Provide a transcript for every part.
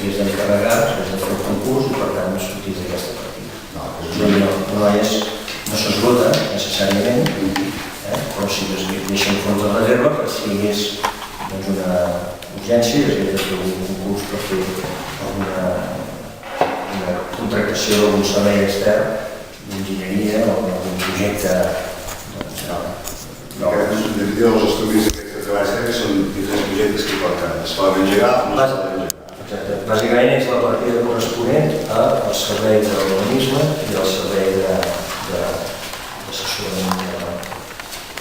t'havies d'encarregar, has de fer el concurs i per tant no sortis d'aquesta partida. No s'esgota necessàriament, però sí que es deixa un fons de reserva per si hi hagués una urgència i es havia de fer un concurs per fer una contractació d'algun servei extern d'enginyeria o d'algun projecte. En definitiva, els estudis d'aquests treballs tècnics són diferents projectes que es poden engegar o no es poden engegar. Exacte. Bàsicament és la partida corresponent al servei d'urbanisme i al servei d'assessorament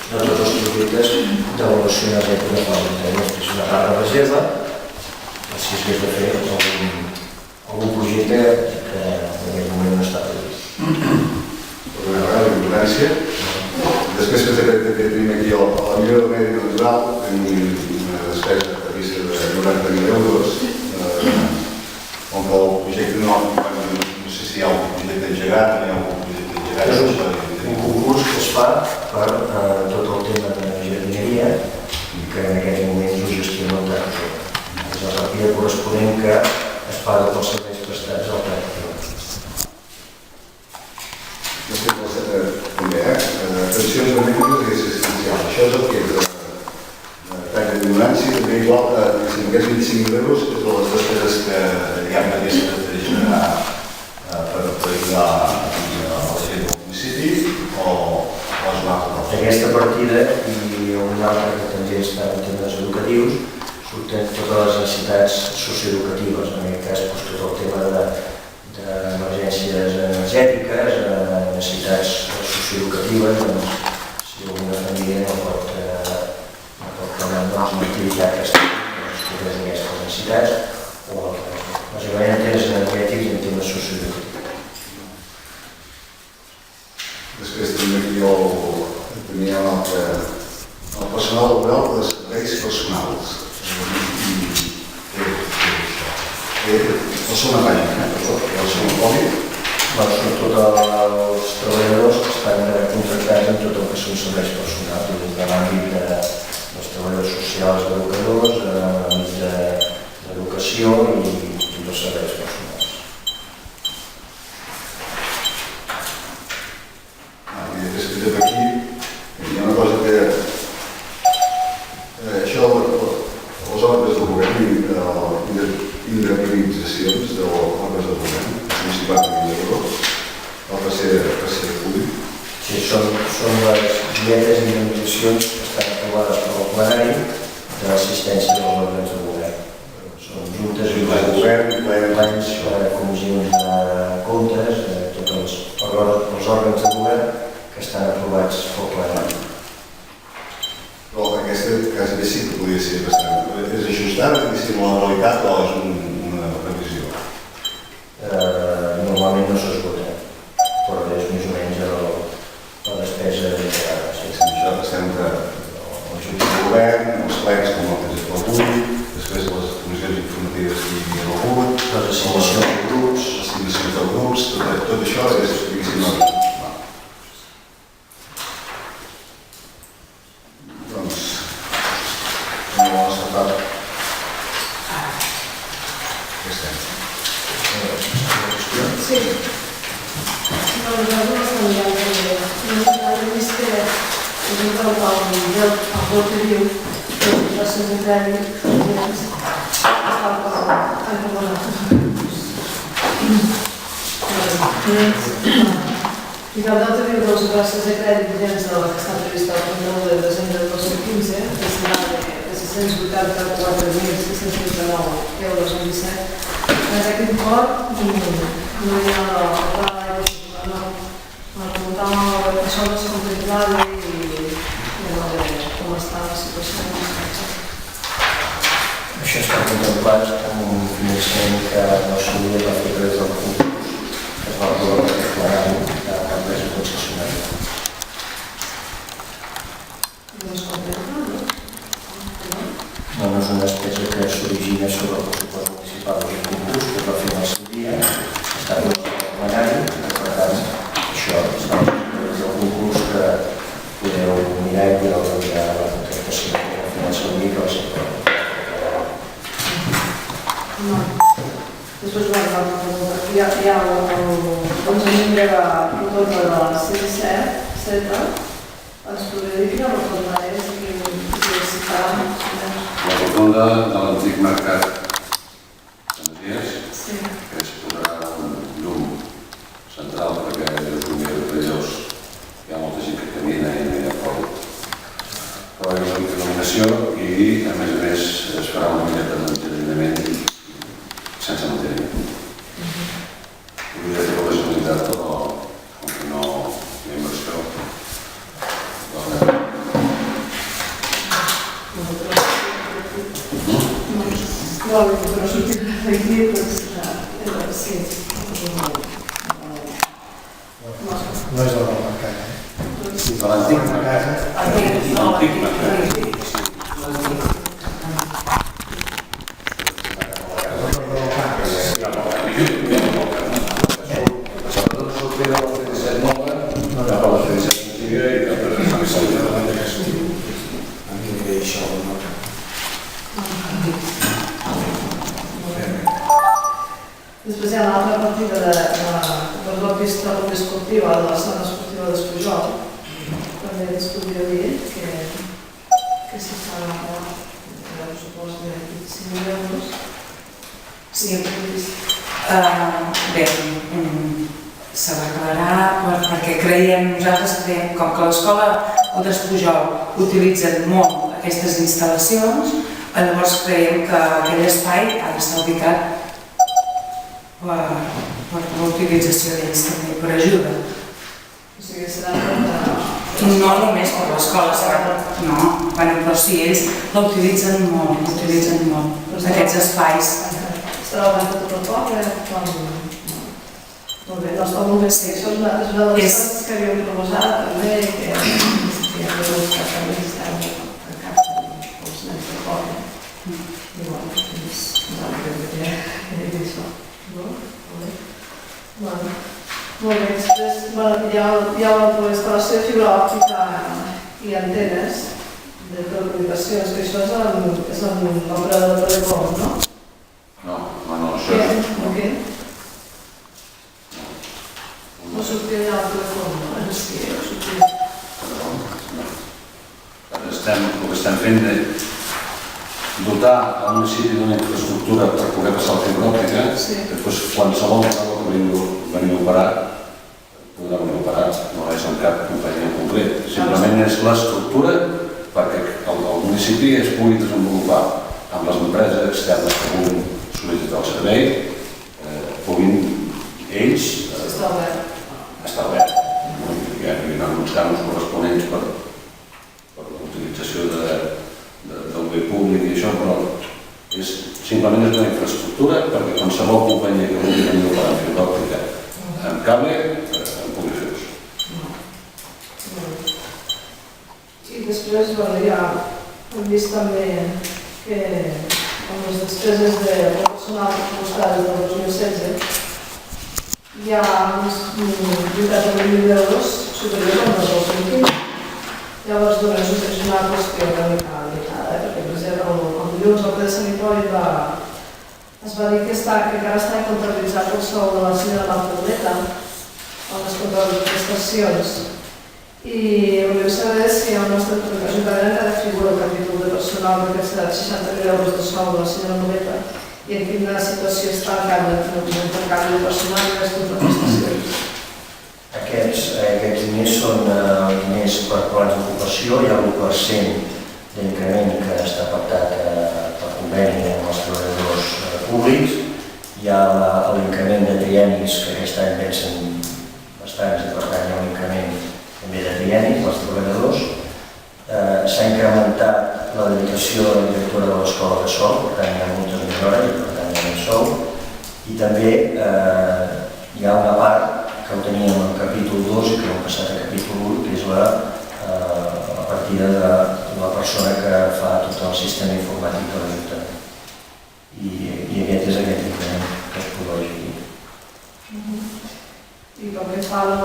de tots els projectes d'avaluació energètica de l'Ajuntament. És una part de reserva, si es hagués de fer algun projecte que en aquest moment no està previst. Per una vegada, la importància. Després que tenim aquí a la millora del medi natural, tenim una despesa prevista de 90.000 euros, on el projecte no sé si hi ha algun projecte engegat, no hi ha algun projecte engegat. És un concurs que es fa per tot el tema de jardineria i que en aquest moment ho gestiona el territori. És la partida corresponent que es paga pels serveis prestats al territori. Després la seta també, atencions domèstiques i assistencials. Això és el que és tall de ignorància, també igual que aquests 25.000 euros és de les despeses que hi ha previstes de generar per ajudar a la gent del municipi o és una altra cosa. Aquesta partida i una altra que també està en temes educatius surten totes les necessitats socioeducatives, en aquest cas tot el tema d'emergències energètiques, necessitats socioeducatives, si alguna família no pot treballar una activitat que estigui d'aquestes necessitats, o bàsicament en temes energètics i en temes socioeducatius. Després tenim aquí el personal laboral de serveis personals. La segona pàgina, la segona poli. Són tots els treballadors que estan contractats en tot el que són serveis personals, des de l'àmbit dels treballadors socials educadors, a l'àmbit d'educació i dels serveis personals. I després aquí hi ha una cosa que això, les obres del govern i indemnitzacions de les obres del govern, 50.000 euros, el tercer punt. Sí, són les dietes i indemnitzacions que estan aprovades per al plenari de l'assistència dels òrgans de govern. Són juntes i de govern, plens, comissions de comptes, tots els òrgans de govern que estan aprovats pel plenari. Però aquesta quasi sí que podria ser bastant. És ajustada, diguéssim, a la realitat o és una previsió? Normalment no s'esgota, però és més o menys la despesa generada. Sense això estem entre els junts de govern, els plens, com el que és avui, després les comissions informatives que hi havia al GUT, Les assignacions de grups, tot això és, diguéssim, Sí. No, nosaltres no estem mirant també. Nosaltres hem vist que el vot que diu que les relacions de crèdit estan proposat. I que el deute diu de les operacions de crèdit vigents de la que està prevista el 31 de desembre del 2015, que serà de 684.639 euros en 17. En aquest import no hi ha el pla d'aigua, no preguntàvem això no és contemplable i com està la situació. això està contemplat com un finançament que no s'hauria de fer des del concurs que es va aprovar per aquest plenari de l'empresa concessionària. No es contempla, no? No és una despesa que s'origina sobre el pressupost municipal del concurs que es va fer en el seu dia, està en el plenari, per tant, això està des del concurs que podeu mirar i podeu veure la contractació que va fer en el seu dia que va ser No. Després una altra pregunta. Hi ha doncs a mi la rotonda de la C-17, ens podria dir quina rotonda és i si farà? La rotonda de l'antic mercat de Masies, Sí. que es posarà un llum central perquè és un dia de perillós. Hi ha molta gent que camina i no hi ha prou il·luminació i, a més, es farà una miqueta d'enjardinament sense manteniment. Hauria de fer la Generalitat, però com que no hi ha inversió, Però sortir d'aquí, doncs, sí. No és el del mercat, de l'antic mercat. L'antic mercat. Després hi ha l'altra partida de la pista esportiva, de la sala esportiva d'Espujol. També ens podria dir que si fa el pressupost de 25.000 euros. Sí, bé, s'ha d'aclarar perquè nosaltres creiem com que l'escola o d'Espujol utilitzen molt aquestes instal·lacions, llavors creiem que aquell espai ha d'estar ubicat per l'utilització d'ells també, per ajuda. O sigui, serà No només per l'escola, no, però sí, ells l'utilitzen molt, aquests espais. estarà obert a tot el poble, molt bé, doncs molt bé, sí, això és una de les coses que havíem proposat també, que hem de buscar també estar a cap dels nens del poble. I bueno, doncs nosaltres que és això, no? Molt bé, després hi ha la instal·lació de fibra òptica i antenes de telecomunicacions, que això és en l'operador de Telecom, no? No, això és... Què? No sortia ja el telèfon, no? Sí, sortia. El que estem fent és dotar el municipi d'una infraestructura per poder passar la fibra òptica. Després, qualsevol cosa que veniu a operar, podrà venir a operar, no és en cap companyia en concret. Simplement és l'estructura perquè el municipi es pugui desenvolupar amb les empreses externes que puguin sol·licitar el servei, puguin ells Està obert. estar obert. Hi ha uns canons corresponents per l'utilització del bé públic i això, però simplement és una infraestructura perquè qualsevol companyia que vulgui venir a operar en fibra òptica amb cable en pugui fer ús. I després, ja hem vist també que amb les despeses de personal pressupostari del 2016 hi ha uns 80.000 euros superiors al 2015. Llavors, doncs, és una qüestió una mica limitada, perquè, per exemple, el dilluns al ple de Sant Hipòlit es va dir que encara està comptabilitzat el sou de la senyora Marta amb les contraprestacions. I volem saber si el nostre ajuntament ha de figurar el capítol de personal d'aquests 60.000 euros de sou de la senyora Moleta i en quina situació està el canvi de personal i les contraprestacions. Aquests diners són diners per plans d'ocupació, hi ha l'1% d'increment que està pactat per conveni amb els treballadors públics, hi ha l'increment de trienis que aquest any vencen bastants i per tant hi ha un increment també de trienis dels treballadors. S'ha incrementat la dedicació de la directora de l'escola de sol, per tant hi ha moltes més hores i per tant hi ha més sou, i també hi ha una part que ho teníem al capítol 2 i que hem passat a capítol 1, que és la partida de la persona que fa tot el sistema informàtic de l'Ajuntament. I aquest és aquest increment que es produeix aquí. I com que fa la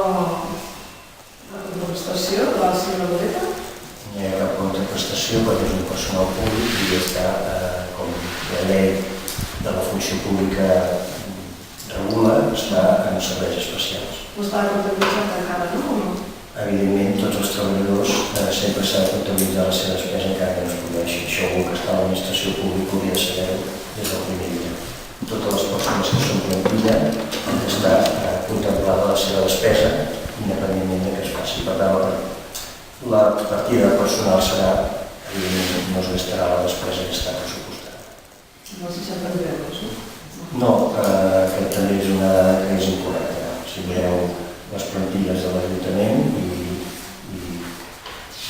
contraprestació de la senyora Moleta? No hi ha cap contraprestació perquè és un personal públic i està, com la llei de la funció pública regula està en serveis especials. No està comptabilitzat encara, no? O no? Evidentment, tots els treballadors sempre s'ha de comptabilitzar la seva despesa encara que no es produeixi. Això algú que està a l'administració pública hauria de saber-ho des del primer dia. Totes les persones que són plantilla han d'estar contemplada la seva despesa, independentment de què es faci. Per tant, la partida personal serà, evidentment, no es gastarà la despesa que està pressupostada. No 60.000 euros, no? No, aquest també és una dada que és incorrecta. Si mireu les plantilles de l'Ajuntament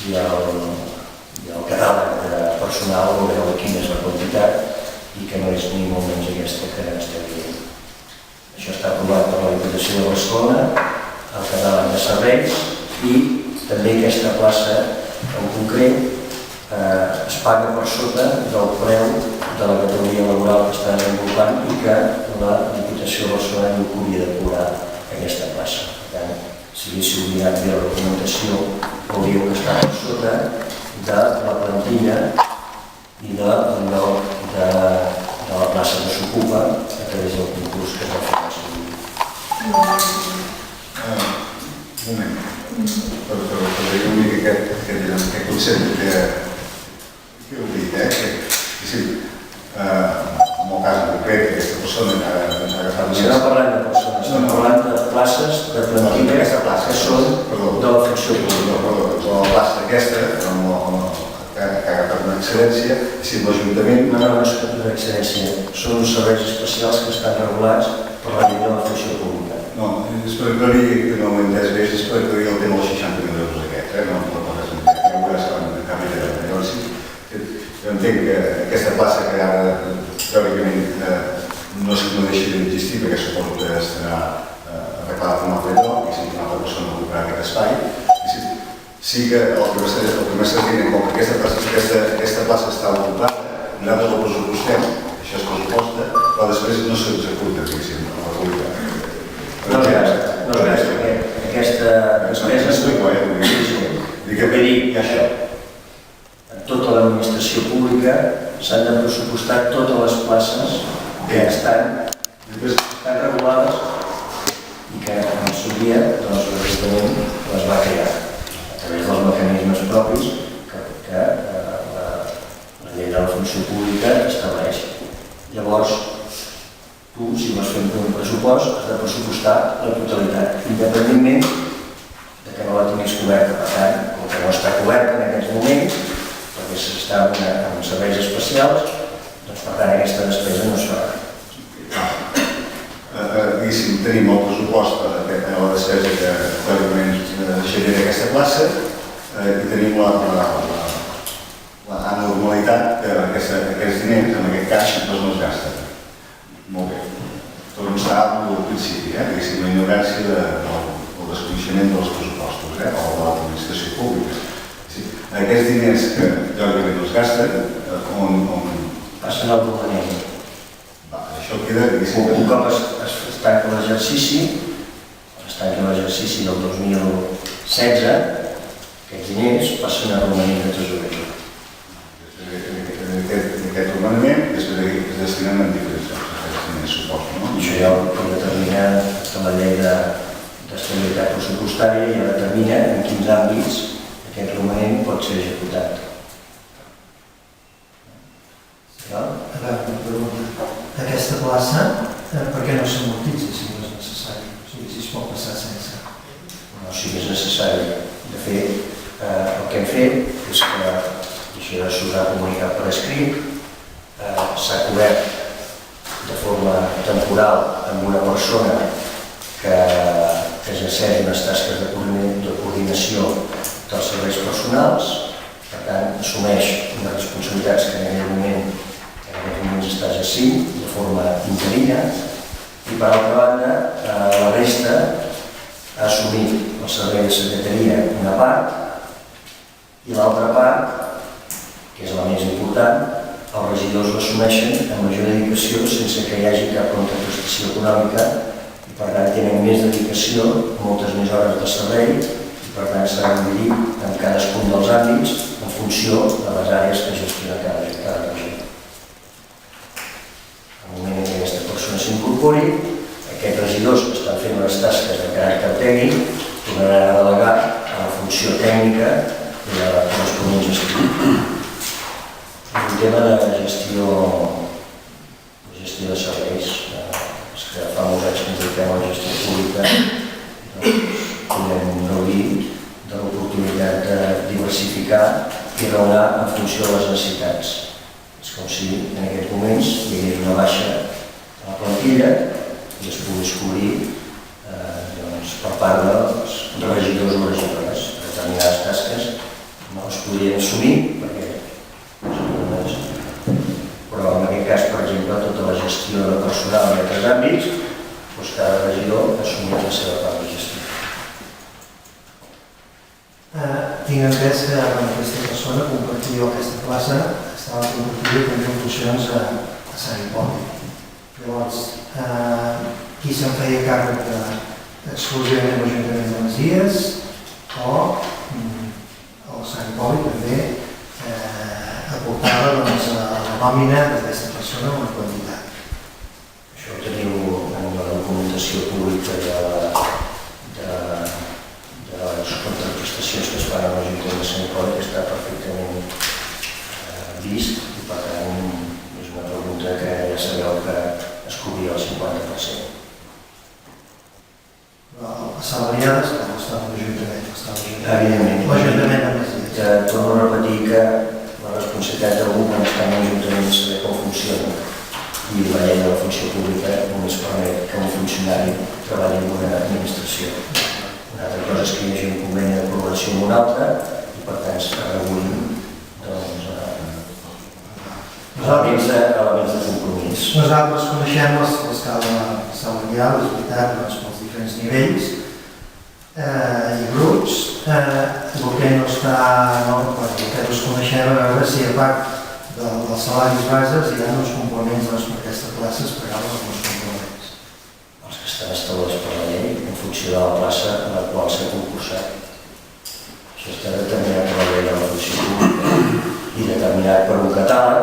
i el catàleg de personal, veureu quina és la quantitat i que no és ni molt menys aquesta que estem dient. Això està aprovat per la Diputació de Barcelona, el catàleg de serveis i també aquesta plaça en concret es paga per sota del preu de la categoria laboral que està desenvolupant i que la Diputació de Barcelona no hauria de cobrar aquesta plaça. Per tant, si haguéssiu mirat bé la documentació, hauríeu d'estar per sota de la plantilla i del lloc de la plaça que s'ocupa a través del concurs que es va fer al seu dia. Un moment. Per dir una mica aquest concepte que heu dit, en el cas concret, aquesta persona que ha agafat... Si no parlem de persones, estem parlant de places de plantilla que són de la funció pública. La plaça aquesta, que ha agafat una excedència, si l'Ajuntament... No és cap una excedència, són uns serveis especials que estan regulats per la llei de la funció pública. No, és per aclarir, que no ho he entès bé, és per aclarir el tema dels 60.000 euros aquest, no veuràs en cap idea. Llavors, jo entenc que aquesta plaça que ara teòricament no deixa d'existir perquè suposo que estarà arreglada per un altre lloc i si una altra persona ocuparà aquest espai. Sí que el que m'estàs dient, com que aquesta plaça està ocupada, nosaltres la pressupostem, això es pressuposta, però després no s'executa, diguéssim, a la realitat. No es gasta, perquè aquesta despesa... Dic dir això. En tota l'administració pública s'han de pressupostar totes les places que estan regulades i que en el seu dia l'Ajuntament les va crear a través dels mecanismes propis que la llei de la funció pública estableix. Llavors, tu, si vas fent un pressupost, has de pressupostar la totalitat, independentment de que no la tinguis coberta. Per tant, com que no està coberta en aquests moments, perquè s'està en serveis especials, doncs per tant aquesta despesa no es farà. Diguéssim, tenim el pressupost a la despesa que teòricament genera aquesta plaça i tenim la normalitat que aquests diners, en aquest cas, no es gasten. Molt bé. Torno a estar al principi, diguéssim, la ignorància del desconeixement dels pressupostos o de l'administració pública. Aquests diners que teòricament no es gasten, on passen al romanent. Això queda, diguéssim... Un cop es tanca l'exercici del 2016, aquests diners passen al romanent de tesoreria. Aquest romanent, després es destinen a diferents diners, suposo, no? Això ja ho determina la llei d'estabilitat pressupostària, ja determina en quins àmbits aquest romanent pot ser executat. A veure, una pregunta. Aquesta plaça, per què no s'amortitza si no és necessari? O sigui, si es pot passar sense... No, sí que és necessari. De fet, el que hem fet és que, i això ja s'haurà comunicat per escrit, s'ha cobert de forma temporal amb una persona que exerceix unes tasques de coordinació dels serveis personals, per tant, assumeix unes responsabilitats que en aquest moment està exercint de forma interina i, per altra banda, la resta ha assumit el servei de secretaria una part i l'altra part, que és la més important, els regidors l'assumeixen amb major dedicació sense que hi hagi cap contraprestació econòmica i, per tant, tenen més dedicació, moltes més hores de servei i, per tant, s'ha de dividir en cadascun dels àmbits en funció de les àrees que gestiona cada regidor. En el moment en què aquesta persona s'incorpori, aquests regidors que estan fent les tasques de caràcter tècnic tornaran a delegar a la funció tècnica i a la corresponent gestió. Un tema de gestió de serveis, és que fa molts anys que ens dediquem a la gestió pública, doncs podem gaudir de l'oportunitat de diversificar i raonar en funció de les necessitats. És com si en aquests moments hi hagués una baixa a la plantilla i es pogués cobrir per part dels regidors o regidores. Determinades tasques no es podrien assumir perquè però en aquest cas, per exemple, tota la gestió de personal en altres àmbits, doncs cada regidor assumeix la seva part de gestió. Tinc entès que aquesta persona compartia aquesta plaça, estava compartida també en funcions a Sant Hipòlit. Llavors, qui se'n feia càrrec exclusivament l'Ajuntament de Masies o el Sant Hipòlit també aportava a la nòmina d'aquesta persona una quantitat. Això ho teniu en la documentació pública de les contraprestacions que es fan a l'Ajuntament de Sant Hipòlit, que està perfectament vist i per tant és una pregunta que ja sabeu que es cobria el 50%. Assalariades no estava l'Ajuntament, Evidentment. l'Ajuntament de Masies. Torno a repetir que la responsabilitat d'algú quan està en l'Ajuntament de saber com funciona i la llei de la funció pública només permet que un funcionari treballi en una administració. Una altra cosa és que hi hagi un conveni de col·laboració amb un altre i per tant es regulin elements de compromís. Nosaltres coneixem l'escala salarial, és veritat, pels diferents nivells i grups. El que no està, el que us coneixem, a veure si a part dels salaris bases hi ha uns complements per aquesta plaça, es pagaven alguns complements. Els que estan establerts per la llei en funció de la plaça en la qual s'ha concursat. Això està determinat per la llei de la funció pública i determinat per un catàleg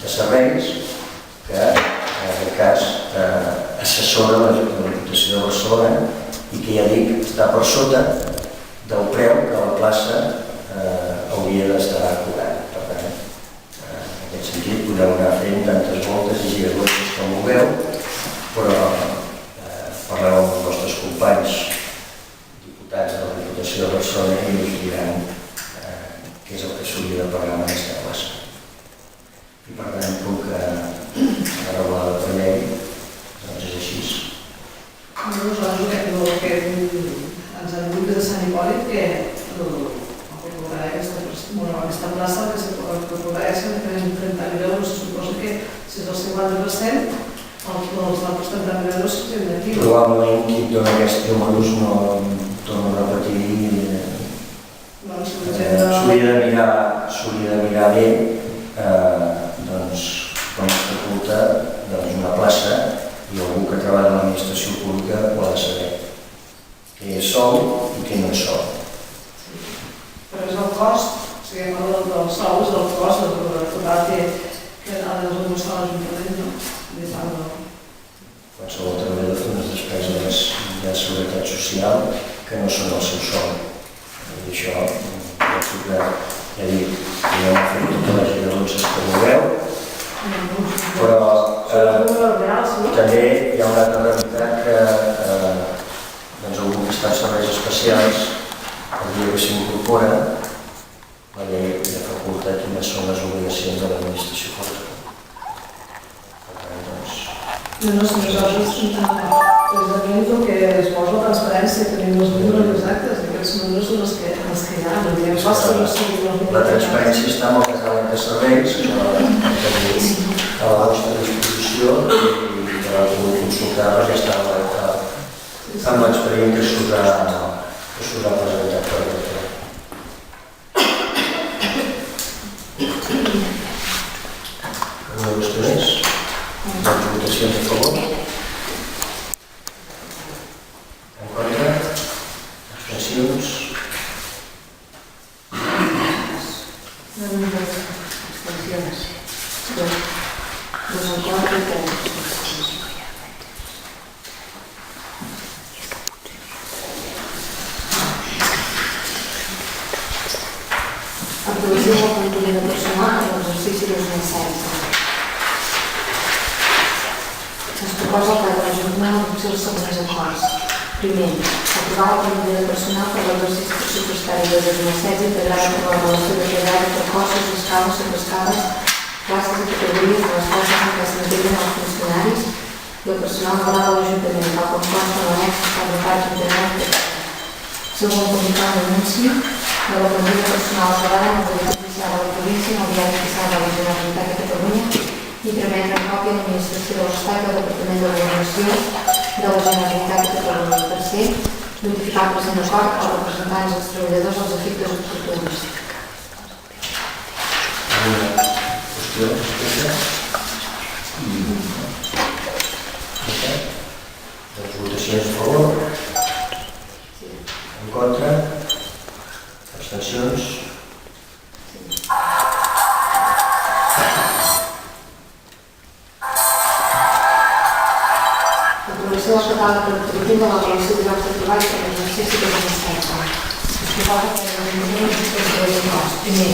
de serveis que, en aquest cas, assessora la Diputació de Barcelona i que, ja dic, està per sota del preu que la plaça hauria d'estar cobrant. Per tant, en aquest sentit, podeu anar fent tantes voltes i giravoltes com vulgueu, però parleu amb els vostres companys diputats de la Diputació de Barcelona i us diran què és el que s'hauria de pagar en aquesta plaça. I per tant, com que està regulada per llei, doncs és així. Nosaltres el que ens han dit de Sant Hipòlit que incorporarà aquesta plaça que s'incorporarà en 30.000 euros. Se suposa que si és el 50%, els altres 30.000 euros s'han d'aquí. Probablement qui dona aquests números no torno a repetir. S'hauria de mirar bé com es faculta una plaça i algú que treballa a l'administració pública ho ha de saber. Què és sou i què no és sou. Però és el cost, o sigui, el sou és el cost del total que ha de desemborsar l'Ajuntament, no? Qualsevol treballador fa unes despeses de seguretat social que no són el seu sou. I això, penso que, ja dic, podeu fer totes les giravoltes que vulgueu, però també hi ha una altra realitat que algú que està en serveis especials el dia que s'incorpora la llei de faculta quines són les obligacions de l'administració pública. Per tant, doncs... No, si nosaltres precisament el que es posa la transparència, tenim els números exactes, aquests números són els que hi ha, no diem pas que no siguin els números. La transparència està en el catàleg de serveis, que tenim a la vostra disposició i que la podeu consultar perquè està amb l'expedient que s'us ha presentat per aquest. Vostès? Les votacions a favor? En contra? Abstencions? l'exercici 2016. Es proposa que la Junta adopci els següents acords. Primer, aprovar la plantilla de personal per l'exercici pressupostari de 2016 integrada per la relació de treballs de cossos, escales, subescales, classes i categories de les classes en què s'integren els funcionaris i el personal laboral de l'Ajuntament, tal com consta en l'annex que està dotat d'internet. Segon, publicar un anunci de la plantilla personal acabada en el Boletí Oficial de la Província, en el Diari Oficial de la Generalitat de Catalunya, i trametre en còpia a l'Administració de l'Estat i al Departament de Governació de la Generalitat de Catalunya. Tercer, notificar el present acord als representants dels treballadors als efectes oportuns. Alguna qüestió respecte? Doncs votacions a favor? En contra? Abstencions? Aprovació del catàleg retributiu de la relació de llocs de treball per l'exercici 2016. Es proposa que l'Ajuntament existeixi dos acords. Primer,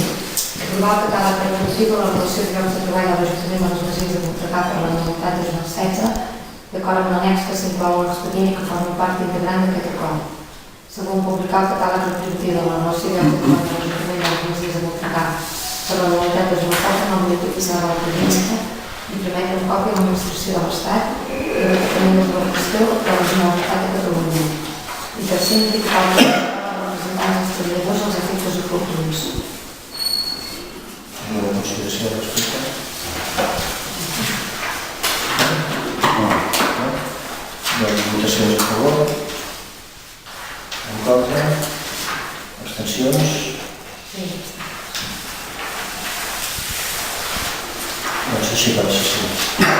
aprovar el catàleg retributiu de la relació de llocs de treball de l'Ajuntament de les Masies de Voltregà per l'anualitat 2016, d'acord amb l'annex que s'inclou en l'expedient i que forma part integrant d'aquest acord. Segon, publicar el catàleg retributiu de la relació de llocs de treball de l'Ajuntament de les Masies de Voltregà per l'anualitat 2016 en el Boletí Oficial de la Província i trametre en còpia a l'Administració de l'Estat i el Departament de Governació de la Generalitat de Catalunya. I tercer, notificar els representants dels treballadors als efectes oportuns. Alguna consideració al respecte? Doncs votacions a favor? En contra? Abstencions? Sí. Doncs així per la sessió.